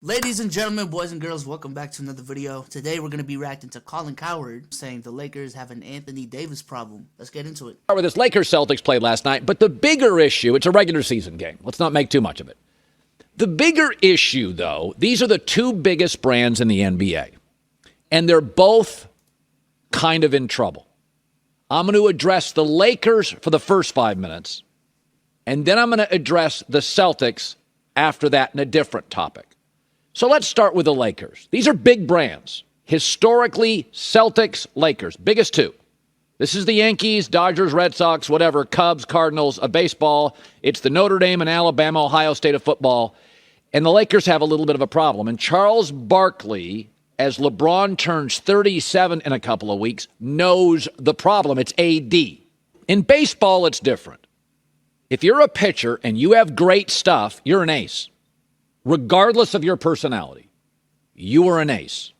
Ladies and gentlemen, boys and girls, welcome back to another video. Today we're going to be reacting to Cowherd saying the Lakers have an Anthony Davis problem. Let's get into it. With this Lakers-Celtics played last night, but the bigger issue, it's a regular season game. Let's not make too much of it. The bigger issue, though, these are the two biggest brands in the NBA, and they're both kind of in trouble. I'm going to address the Lakers for the first 5 minutes, and then I'm going to address the Celtics after that in a different topic. So let's start with the Lakers. These are big brands. Historically, Celtics, Lakers, biggest two. This is the Yankees, Dodgers, Red Sox, whatever, Cubs, Cardinals, of baseball. It's the Notre Dame and Alabama, Ohio State of football. And the Lakers have a little bit of a problem. And Charles Barkley, as LeBron turns 37 in a couple of weeks, knows the problem. It's AD. In baseball, it's different. If you're a pitcher and you have great stuff, you're an ace. Regardless of your personality, you are an ace.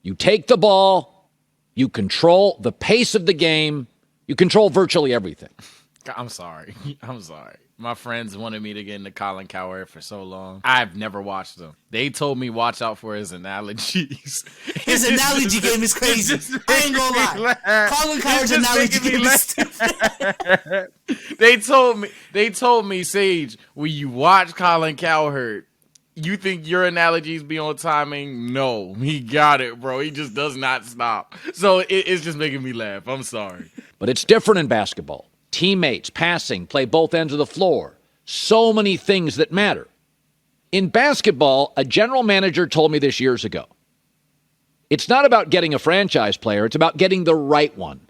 You take the ball, you control the pace of the game, you control virtually everything. I'm sorry. My friends wanted me to get into Colin Cowherd for so long. I've never watched them. They told me watch out for his analogies. His analogy game is crazy. I ain't gonna lie. Colin Cowherd's analogy game is stupid. They told me, Sage, when you watch Colin Cowherd, you think your analogies be on timing? No, he got it, bro. He just does not stop. So it's just making me laugh. I'm sorry. But it's different in basketball. Teammates, passing, play both ends of the floor. So many things that matter. In basketball, a general manager told me this years ago. It's not about getting a franchise player. It's about getting the right one.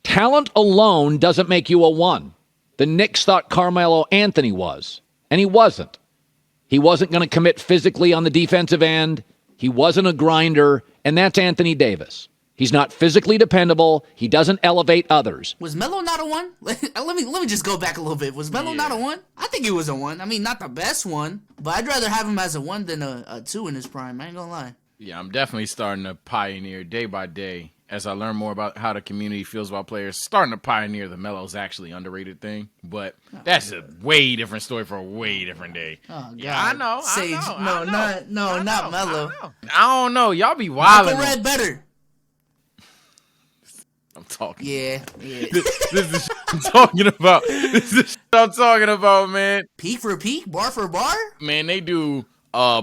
Talent alone doesn't make you a one. The Knicks thought Carmelo Anthony was, and he wasn't. He wasn't going to commit physically on the defensive end. He wasn't a grinder, and that's Anthony Davis. He's not physically dependable. He doesn't elevate others. Was Melo not a one? Let me just go back a little bit. Was Melo not a one? I think he was a one. I mean, not the best one, but I'd rather have him as a one than a two in his prime. I ain't gonna lie. Yeah, I'm definitely starting to pioneer day by day as I learn more about how the community feels about players. Starting to pioneer the Melo's actually underrated thing, but that's a way different story for a way different day. Oh, God. Yeah, I know. Sage, I know. not Melo. I don't know. Y'all be wilding. Michael Red better. I'm talking. Yeah. This is I'm talking about. This is I'm talking about, man. Peak for peak, bar for bar. Man, they do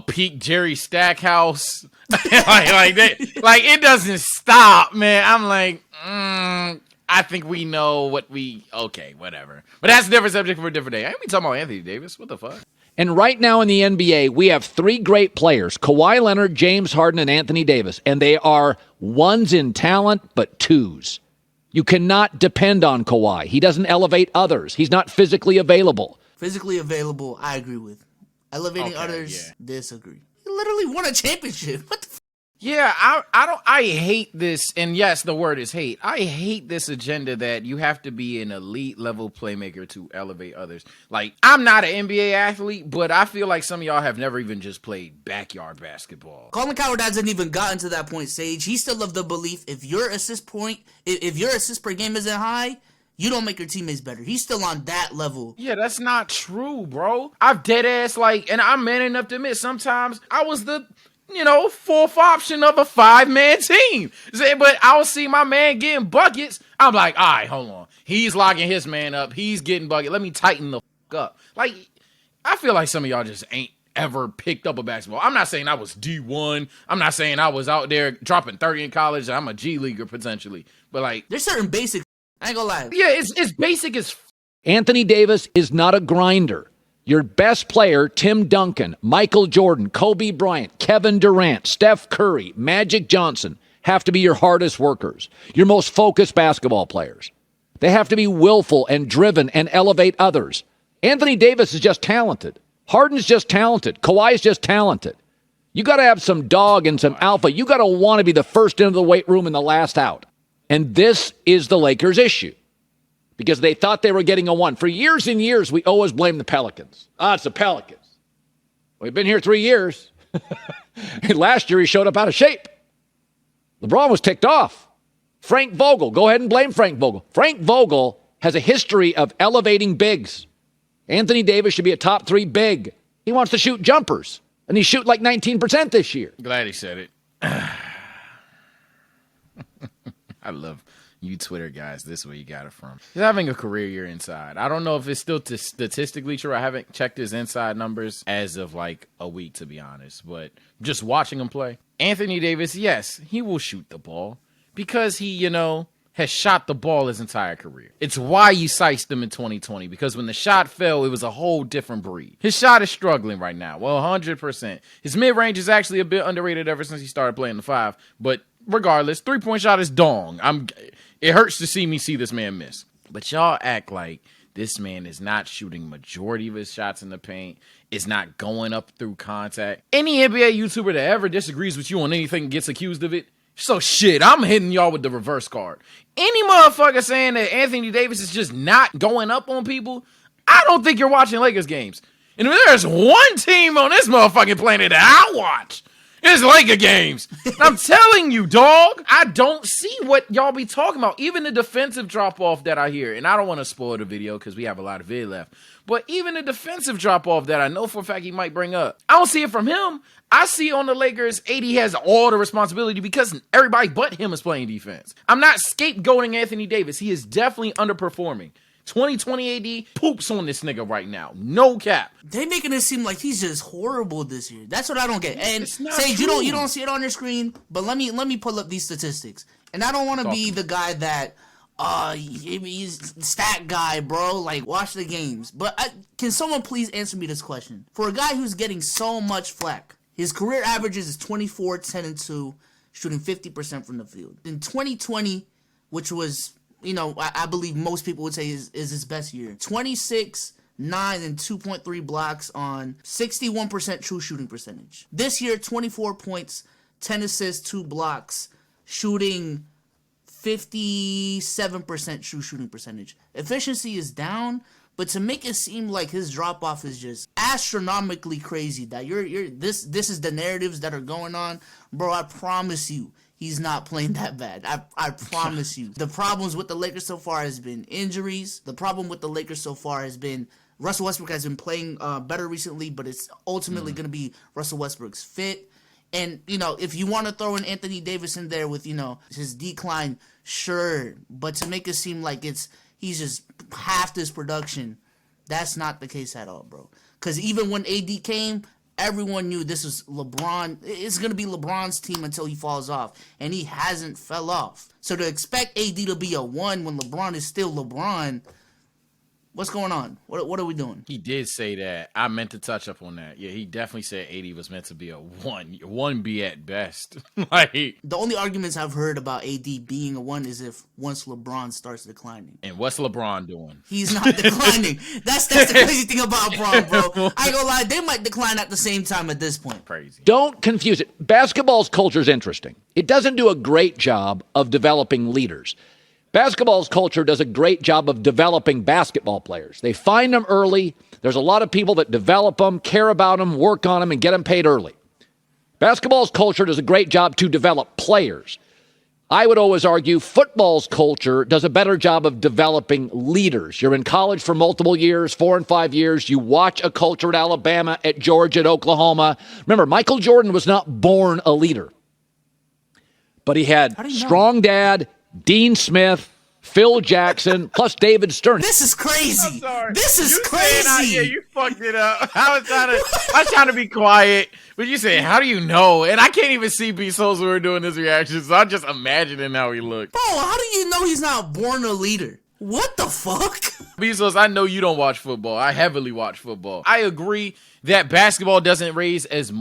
peak Jerry Stackhouse. like it doesn't stop, man. I'm like, I think we know what okay, whatever. But that's a different subject for a different day. I ain't be talking about Anthony Davis. What the fuck? And right now in the NBA, we have three great players, Kawhi Leonard, James Harden, and Anthony Davis. And they are ones in talent, but twos. You cannot depend on Kawhi. He doesn't elevate others. He's not physically available. Physically available, I agree with. Elevating others, disagree. He literally won a championship. What the f? Yeah, I hate this, and yes, the word is hate. I hate this agenda that you have to be an elite level playmaker to elevate others. Like, I'm not an NBA athlete, but I feel like some of y'all have never even just played backyard basketball. Colin Cowherd hasn't even gotten to that point, Sage. He's still of the belief if your assist per game isn't high, you don't make your teammates better. He's still on that level. Yeah, that's not true, bro. I've dead ass, and I'm man enough to admit sometimes I was the fourth option of a 5-man team. But I'll see my man getting buckets. I'm like, all right, hold on. He's locking his man up. He's getting bucket. Let me tighten the fuck up. Like, I feel like some of y'all just ain't ever picked up a basketball. I'm not saying I was D1. I'm not saying I was out there dropping 30 in college. I'm a G leaguer potentially. But like, there's certain basics. I ain't gonna lie. Yeah, it's basic as Anthony Davis is not a grinder. Your best player, Tim Duncan, Michael Jordan, Kobe Bryant, Kevin Durant, Steph Curry, Magic Johnson have to be your hardest workers, your most focused basketball players. They have to be willful and driven and elevate others. Anthony Davis is just talented. Harden's just talented. Kawhi's just talented. You got to have some dog and some alpha. You got to want to be the first into the weight room and the last out. And this is the Lakers' issue. Because they thought they were getting a one. For years and years, we always blame the Pelicans. It's the Pelicans. We've been here 3 years. Last year, he showed up out of shape. LeBron was ticked off. Frank Vogel. Go ahead and blame Frank Vogel. Frank Vogel has a history of elevating bigs. Anthony Davis should be a top 3 big. He wants to shoot jumpers. And he's shooting like 19% this year. Glad he said it. I love you Twitter guys. This is where you got it from. He's having a career year inside. I don't know if it's still statistically true. I haven't checked his inside numbers as of like a week, to be honest. But just watching him play. Anthony Davis, yes, he will shoot the ball because he, has shot the ball his entire career. It's why you sized him in 2020, because when the shot fell, it was a whole different breed. His shot is struggling right now. Well, 100%. His mid-range is actually a bit underrated ever since he started playing the 5. But regardless, three-point shot is dong. It hurts to see me see this man miss. But y'all act like this man is not shooting majority of his shots in the paint, is not going up through contact. Any NBA YouTuber that ever disagrees with you on anything gets accused of it. So shit, I'm hitting y'all with the reverse card. Any motherfucker saying that Anthony Davis is just not going up on people, I don't think you're watching Lakers games. And if there's one team on this motherfucking planet that I watch, it's Laker games. I'm telling you, dog, I don't see what y'all be talking about. Even the defensive drop-off that I hear, and I don't want to spoil the video because we have a lot of video left, but even the defensive drop-off that I know for a fact he might bring up, I don't see it from him. I see on the Lakers, AD has all the responsibility because everybody but him is playing defense. I'm not scapegoating Anthony Davis. He is definitely underperforming. 2020 AD poops on this nigga right now. No cap. They making it seem like he's just horrible this year. That's what I don't get. And Sage, true. you don't see it on your screen, but let me pull up these statistics. And I don't want to be the guy that he's stat guy, bro. Like, watch the games. But can someone please answer me this question? For a guy who's getting so much flack, his career averages is 24, 10, and 2, shooting 50% from the field. In 2020, which was, I believe most people would say is his best year. 26, 9, and 2.3 blocks on 61% true shooting percentage. This year, 24 points, 10 assists, 2 blocks, shooting 57% true shooting percentage. Efficiency is down, but to make it seem like his drop off is just astronomically crazy, that this is the narratives that are going on, bro. I promise you, he's not playing that bad. I promise you. The problems with the Lakers so far has been injuries. The problem with the Lakers so far has been Russell Westbrook has been playing better recently, but it's ultimately going to be Russell Westbrook's fit. And, if you want to throw in Anthony Davis in there with, his decline, sure. But to make it seem like he's just half this production, that's not the case at all, bro. Because even when AD came, everyone knew this was LeBron. It's going to be LeBron's team until he falls off. And he hasn't fell off. So to expect AD to be a 1 when LeBron is still LeBron, what's going on? What are we doing? He did say that. I meant to touch up on that. Yeah, he definitely said 80 was meant to be a 1. 1B at best. The only arguments I've heard about AD being a 1 is if once LeBron starts declining. And what's LeBron doing? He's not declining. That's the crazy thing about LeBron, bro. I ain't gonna lie, they might decline at the same time at this point. Crazy. Don't confuse it. Basketball's culture is interesting. It doesn't do a great job of developing leaders. Basketball's culture does a great job of developing basketball players. They find them early. There's a lot of people that develop them, care about them, work on them, and get them paid early. Basketball's culture does a great job to develop players. I would always argue football's culture does a better job of developing leaders. You're in college for multiple years, 4 and 5 years. You watch a culture at Alabama, at Georgia, at Oklahoma. Remember, Michael Jordan was not born a leader. But he had strong dad, Dean Smith, Phil Jackson, plus David Stern. This is crazy. I'm sorry. This is crazy. Yeah, you fucked it up. I was trying to be quiet, but you said, how do you know? And I can't even see B Souls when we're doing this reaction, so I'm just imagining how he looked. Bro, how do you know he's not born a leader? What the fuck? Bezos, I know you don't watch football. I heavily watch football. I agree that basketball doesn't raise as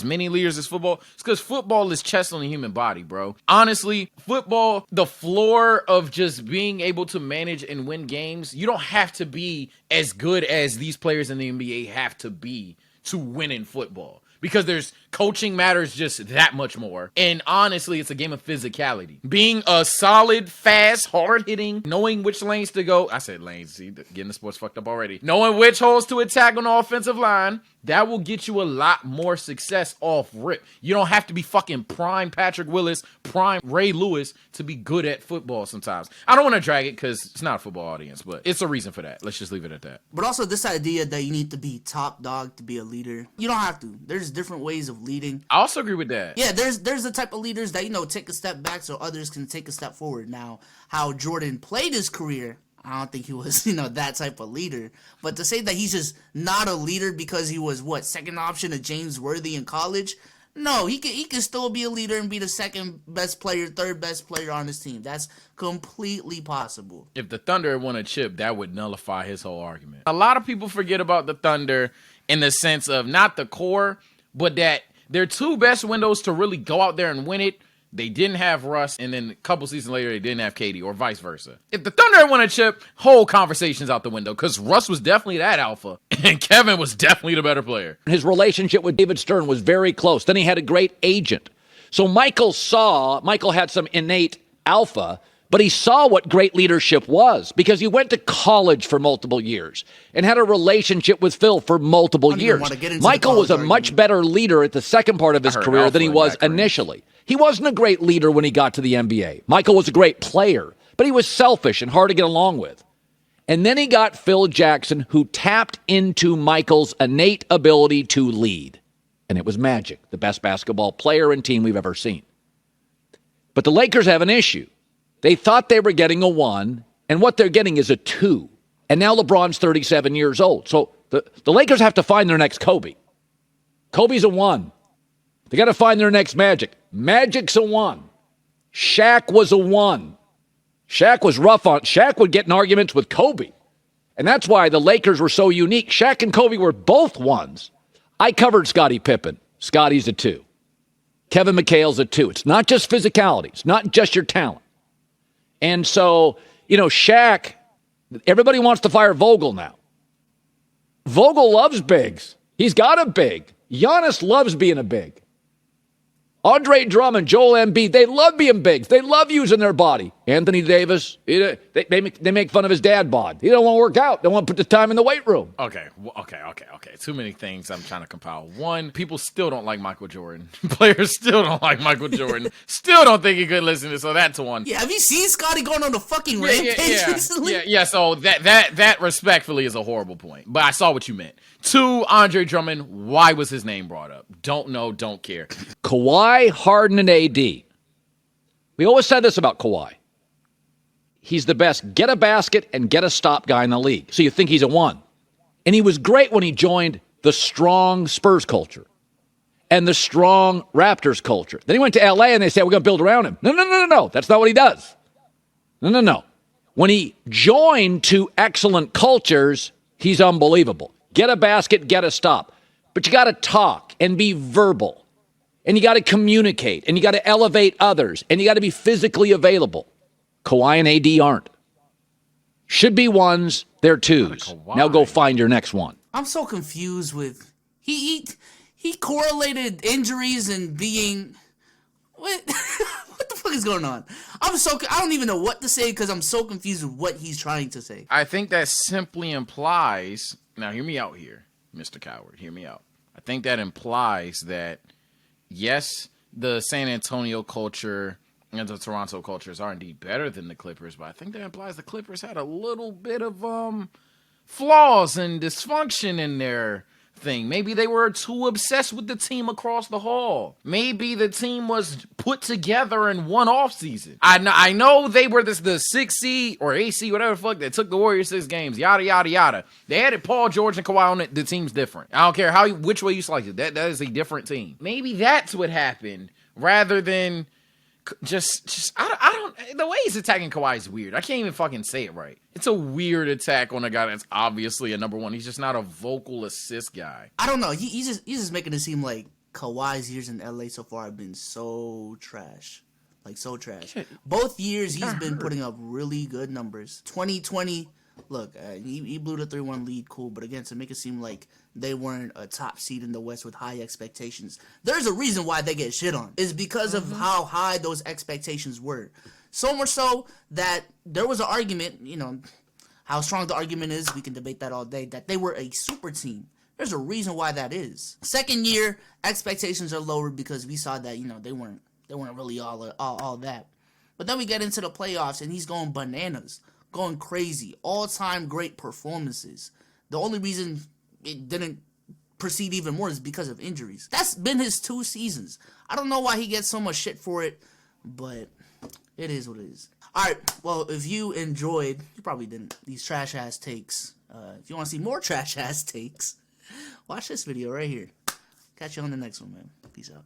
many leaders as football. It's because football is chess on the human body, bro. Honestly, football, the floor of just being able to manage and win games, you don't have to be as good as these players in the NBA have to be to win in football. Because there's coaching matters just that much more. And honestly, it's a game of physicality. Being a solid, fast, hard-hitting, knowing which lanes to go. I said lanes. See, getting the sports fucked up already. Knowing which holes to attack on the offensive line. that will get you a lot more success off rip. You don't have to be fucking prime Patrick Willis, prime Ray Lewis to be good at football sometimes. I don't want to drag it because it's not a football audience, but it's a reason for that. Let's just leave it at that. But also this idea that you need to be top dog to be a leader. You don't have to. There's different ways of leading. I also agree with that. Yeah, there's the type of leaders that, take a step back so others can take a step forward. Now, how Jordan played his career, I don't think he was, that type of leader. But to say that he's just not a leader because he was, second option to James Worthy in college? No, he can still be a leader and be the second best player, third best player on his team. That's completely possible. If the Thunder had won a chip, that would nullify his whole argument. A lot of people forget about the Thunder in the sense of not the core, but that their two best windows to really go out there and win it, they didn't have Russ, and then a couple seasons later, they didn't have KD, or vice versa. If the Thunder had won a chip, whole conversation's out the window, because Russ was definitely that alpha, and Kevin was definitely the better player. His relationship with David Stern was very close. Then he had a great agent. So Michael had some innate alpha, but he saw what great leadership was because he went to college for multiple years and had a relationship with Phil for multiple years. Michael was a much better leader at the second part of his career than he was initially. He wasn't a great leader when he got to the NBA. Michael was a great player, but he was selfish and hard to get along with. And then he got Phil Jackson, who tapped into Michael's innate ability to lead. And it was magic, the best basketball player and team we've ever seen. But the Lakers have an issue. They thought they were getting a 1, and what they're getting is a 2. And now LeBron's 37 years old. So the Lakers have to find their next Kobe. Kobe's a 1. They got to find their next Magic. Magic's a 1. Shaq was a 1. Shaq was rough on. Shaq would get in arguments with Kobe. And that's why the Lakers were so unique. Shaq and Kobe were both 1s. I covered Scottie Pippen. Scotty's a 2. Kevin McHale's a 2. It's not just physicality. It's not just your talent. And so, Shaq, everybody wants to fire Vogel now. Vogel loves bigs. He's got a big. Giannis loves being a big. Andre Drummond, Joel Embiid, they love being bigs. They love using their body. Anthony Davis, they make fun of his dad bod. He don't want to work out. They want to put the time in the weight room. Okay. Too many things I'm trying to compile. One, people still don't like Michael Jordan. Players still don't like Michael Jordan. Still don't think he could listen to. So that's one. Yeah, have you seen Scotty going on the fucking rampage recently? Yeah. So that respectfully is a horrible point. But I saw what you meant. 2, Andre Drummond. Why was his name brought up? Don't know. Don't care. Kawhi, Harden, and AD. We always said this about Kawhi. He's the best get a basket and get a stop guy in the league. So you think he's a 1. And he was great when he joined the strong Spurs culture and the strong Raptors culture. Then he went to LA and they said, we're going to build around him. No. That's not what he does. No. When he joined 2 excellent cultures, he's unbelievable. Get a basket, get a stop. But you got to talk and be verbal. And you got to communicate. And you got to elevate others. And you got to be physically available. Kawhi and AD aren't. Should be 1s, they're 2s. Now go find your next one. I'm so confused with he correlated injuries and being what what the fuck is going on? I don't even know what to say because I'm so confused with what he's trying to say. I think that simply implies, now hear me out here, Mr. Cowherd, hear me out. I think that implies that yes, the San Antonio culture and the Toronto cultures are indeed better than the Clippers, but I think that implies the Clippers had a little bit of flaws and dysfunction in their thing. Maybe they were too obsessed with the team across the hall. Maybe the team was put together in one off season. I know they were the 6C or AC, whatever the fuck, that took the Warriors 6 games, yada, yada, yada. They added Paul George and Kawhi on it. The team's different. I don't care which way you slice it. That is a different team. Maybe that's what happened rather than just I don't the way he's attacking Kawhi is weird. I can't even fucking say it right. It's a weird attack on a guy that's obviously a number 1. He's just not a vocal assist guy. I don't know. He's just making it seem like Kawhi's years in LA so far have been so trash. Like so trash. Both years he's been putting up really good numbers. 2020, look, he blew the 3-1 lead, cool, but again, to make it seem like they weren't a top seed in the West with high expectations. There's a reason why they get shit on. It's because of how high those expectations were. So much so that there was an argument, how strong the argument is, we can debate that all day, that they were a super team. There's a reason why that is. Second year, expectations are lowered because we saw that, they weren't really all that. But then we get into the playoffs and he's going bananas, going crazy, all-time great performances. The only reason it didn't proceed even more is because of injuries. That's been his 2 seasons. I don't know why he gets so much shit for it, but it is what it is. Alright, well, if you enjoyed, you probably didn't, these trash-ass takes. If you want to see more trash-ass takes, watch this video right here. Catch you on the next one, man. Peace out.